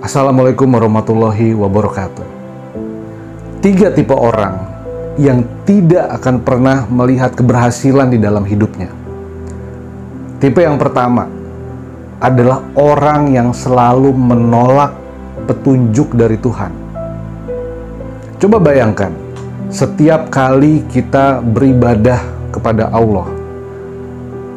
Assalamualaikum warahmatullahi wabarakatuh. 3 tipe orang yang tidak akan pernah melihat keberhasilan di dalam hidupnya. Tipe yang pertama adalah orang yang selalu menolak petunjuk dari Tuhan. Coba bayangkan, setiap kali kita beribadah kepada Allah,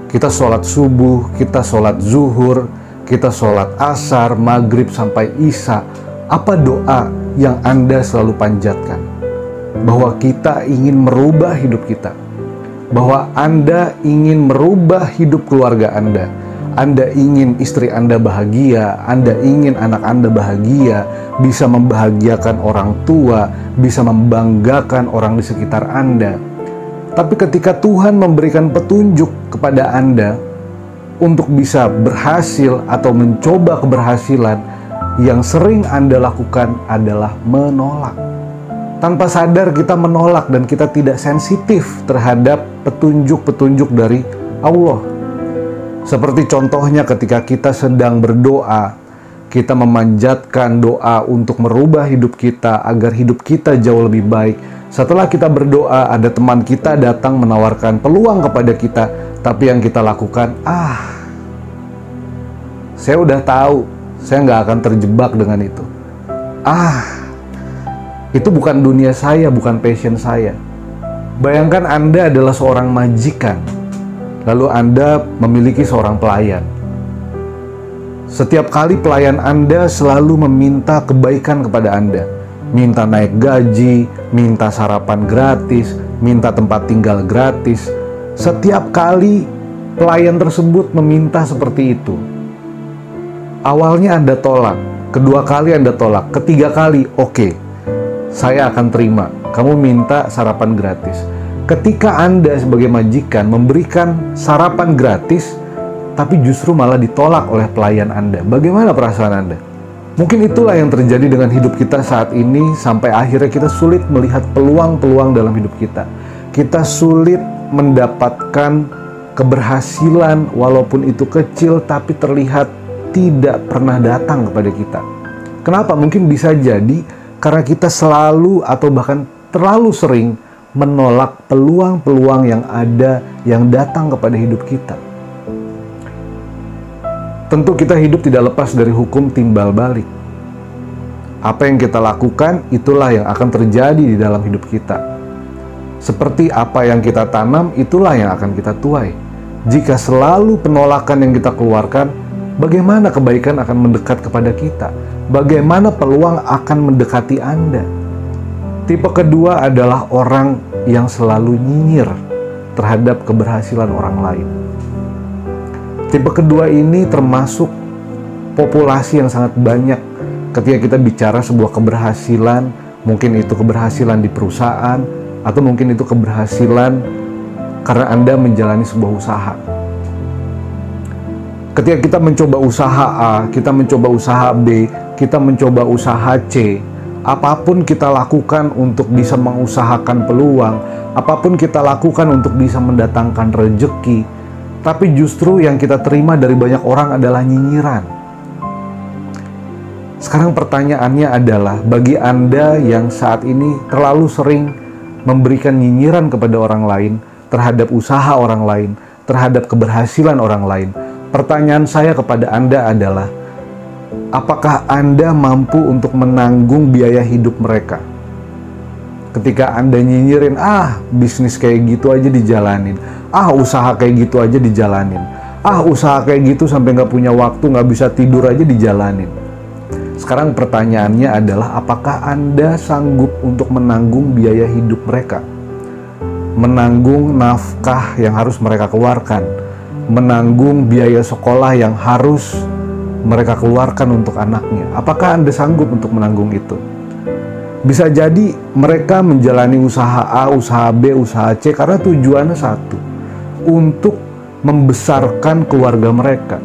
kita sholat subuh, kita sholat zuhur, kita sholat asar, maghrib sampai isya, apa doa yang Anda selalu panjatkan? Bahwa kita ingin merubah hidup kita, bahwa Anda ingin merubah hidup keluarga Anda ingin istri Anda bahagia, Anda ingin anak Anda bahagia, bisa membahagiakan orang tua, bisa membanggakan orang di sekitar Anda. Tapi ketika Tuhan memberikan petunjuk kepada Anda untuk bisa berhasil atau mencoba keberhasilan, yang sering Anda lakukan adalah menolak. Tanpa sadar kita menolak dan kita tidak sensitif terhadap petunjuk-petunjuk dari Allah. Seperti contohnya ketika kita sedang berdoa, kita memanjatkan doa untuk merubah hidup kita agar hidup kita jauh lebih baik. Setelah kita berdoa, ada teman kita datang menawarkan peluang kepada kita, tapi yang kita lakukan, saya udah tahu, saya nggak akan terjebak dengan itu. Itu bukan dunia saya, bukan passion saya. Bayangkan Anda adalah seorang majikan, lalu Anda memiliki seorang pelayan. Setiap kali pelayan Anda selalu meminta kebaikan kepada Anda, minta naik gaji, minta sarapan gratis, minta tempat tinggal gratis. Setiap kali pelayan tersebut meminta seperti itu, awalnya Anda tolak, kedua kali Anda tolak, ketiga kali, oke, saya akan terima, kamu minta sarapan gratis. Ketika Anda sebagai majikan memberikan sarapan gratis, tapi justru malah ditolak oleh pelayan Anda, bagaimana perasaan Anda? Mungkin itulah yang terjadi dengan hidup kita saat ini, sampai akhirnya kita sulit melihat peluang-peluang dalam hidup kita. Kita sulit mendapatkan keberhasilan, walaupun itu kecil, tapi terlihat tidak pernah datang kepada kita. Kenapa? Mungkin bisa jadi karena kita selalu atau bahkan terlalu sering menolak peluang-peluang yang ada, yang datang kepada hidup kita. Tentu kita hidup tidak lepas dari hukum timbal balik. Apa yang kita lakukan, itulah yang akan terjadi di dalam hidup kita. Seperti apa yang kita tanam, itulah yang akan kita tuai. Jika selalu penolakan yang kita keluarkan, bagaimana kebaikan akan mendekat kepada kita? Bagaimana peluang akan mendekati Anda? Tipe kedua adalah orang yang selalu nyinyir terhadap keberhasilan orang lain. Tipe kedua ini termasuk populasi yang sangat banyak ketika kita bicara sebuah keberhasilan, mungkin itu keberhasilan di perusahaan, atau mungkin itu keberhasilan karena Anda menjalani sebuah usaha. Ketika kita mencoba usaha A, kita mencoba usaha B, kita mencoba usaha C, apapun kita lakukan untuk bisa mengusahakan peluang, apapun kita lakukan untuk bisa mendatangkan rezeki, tapi justru yang kita terima dari banyak orang adalah nyinyiran. Sekarang pertanyaannya adalah, bagi Anda yang saat ini terlalu sering memberikan nyinyiran kepada orang lain, terhadap usaha orang lain, terhadap keberhasilan orang lain, pertanyaan saya kepada Anda adalah, apakah Anda mampu untuk menanggung biaya hidup mereka? Ketika Anda nyinyirin, bisnis kayak gitu aja dijalanin, usaha kayak gitu aja dijalanin, usaha kayak gitu sampai nggak punya waktu, nggak bisa tidur aja dijalanin. Sekarang pertanyaannya adalah, apakah Anda sanggup untuk menanggung biaya hidup mereka? Menanggung nafkah yang harus mereka keluarkan, menanggung biaya sekolah yang harus mereka keluarkan untuk anaknya. Apakah Anda sanggup untuk menanggung itu? Bisa jadi mereka menjalani usaha A, usaha B, usaha C karena tujuannya satu, untuk membesarkan keluarga mereka,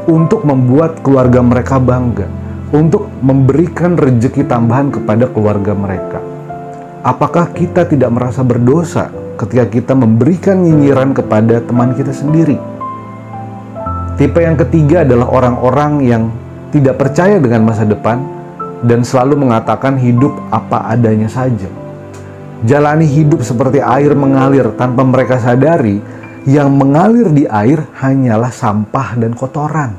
untuk membuat keluarga mereka bangga, untuk memberikan rezeki tambahan kepada keluarga mereka. Apakah kita tidak merasa berdosa ketika kita memberikan nyinyiran kepada teman kita sendiri? Tipe yang ketiga adalah orang-orang yang tidak percaya dengan masa depan, dan selalu mengatakan hidup apa adanya saja. Jalani hidup seperti air mengalir tanpa mereka sadari, yang mengalir di air hanyalah sampah dan kotoran.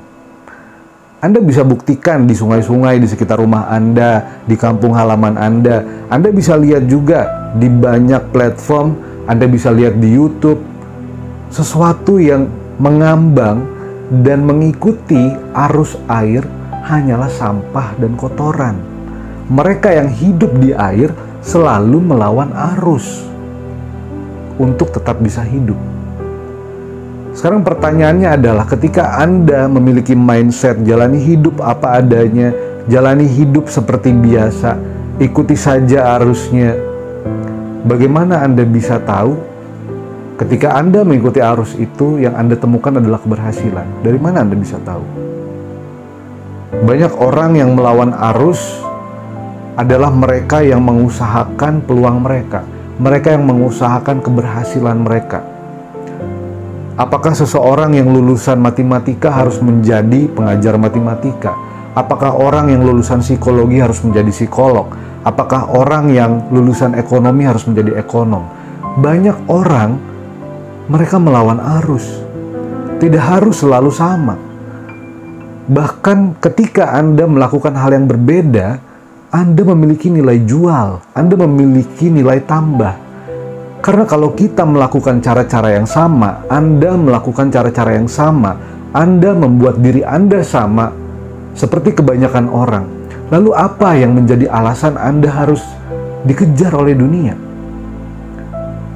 Anda bisa buktikan di sungai-sungai di sekitar rumah Anda, di kampung halaman Anda. Anda bisa lihat juga di banyak platform, Anda bisa lihat di YouTube, sesuatu yang mengambang dan mengikuti arus air hanyalah sampah dan kotoran. Mereka yang hidup di air selalu melawan arus untuk tetap bisa hidup. Sekarang pertanyaannya adalah, ketika Anda memiliki mindset jalani hidup apa adanya, jalani hidup seperti biasa, ikuti saja arusnya, bagaimana Anda bisa tahu ketika Anda mengikuti arus itu yang Anda temukan adalah keberhasilan? Dari mana Anda bisa tahu? Banyak orang yang melawan arus adalah mereka yang mengusahakan peluang mereka. Mereka yang mengusahakan keberhasilan mereka. Apakah seseorang yang lulusan matematika harus menjadi pengajar matematika? Apakah orang yang lulusan psikologi harus menjadi psikolog? Apakah orang yang lulusan ekonomi harus menjadi ekonom? Banyak orang, mereka melawan arus. Tidak harus selalu sama. Bahkan ketika Anda melakukan hal yang berbeda, Anda memiliki nilai jual, Anda memiliki nilai tambah. Karena kalau kita melakukan cara-cara yang sama, Anda melakukan cara-cara yang sama, Anda membuat diri Anda sama seperti kebanyakan orang. Lalu apa yang menjadi alasan Anda harus dikejar oleh dunia?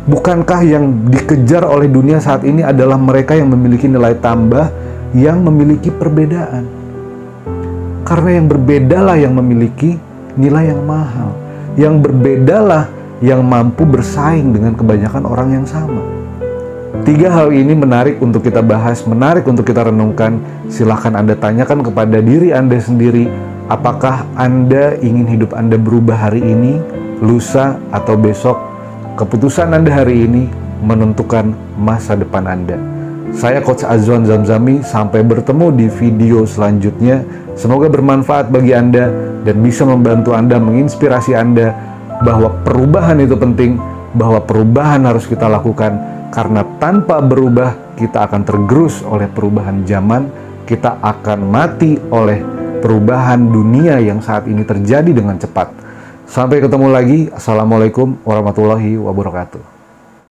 Bukankah yang dikejar oleh dunia saat ini adalah mereka yang memiliki nilai tambah, yang memiliki perbedaan? Karena yang berbedalah yang memiliki nilai yang mahal. Yang berbedalah yang mampu bersaing dengan kebanyakan orang yang sama. 3 hal ini menarik untuk kita bahas, menarik untuk kita renungkan. Silahkan Anda tanyakan kepada diri Anda sendiri, apakah Anda ingin hidup Anda berubah hari ini, lusa, atau besok? Keputusan Anda hari ini menentukan masa depan Anda. Saya Coach Azwan Zamzami, sampai bertemu di video selanjutnya. Semoga bermanfaat bagi Anda dan bisa membantu Anda, menginspirasi Anda bahwa perubahan itu penting, bahwa perubahan harus kita lakukan, karena tanpa berubah kita akan tergerus oleh perubahan zaman, kita akan mati oleh perubahan dunia yang saat ini terjadi dengan cepat. Sampai ketemu lagi. Assalamualaikum warahmatullahi wabarakatuh.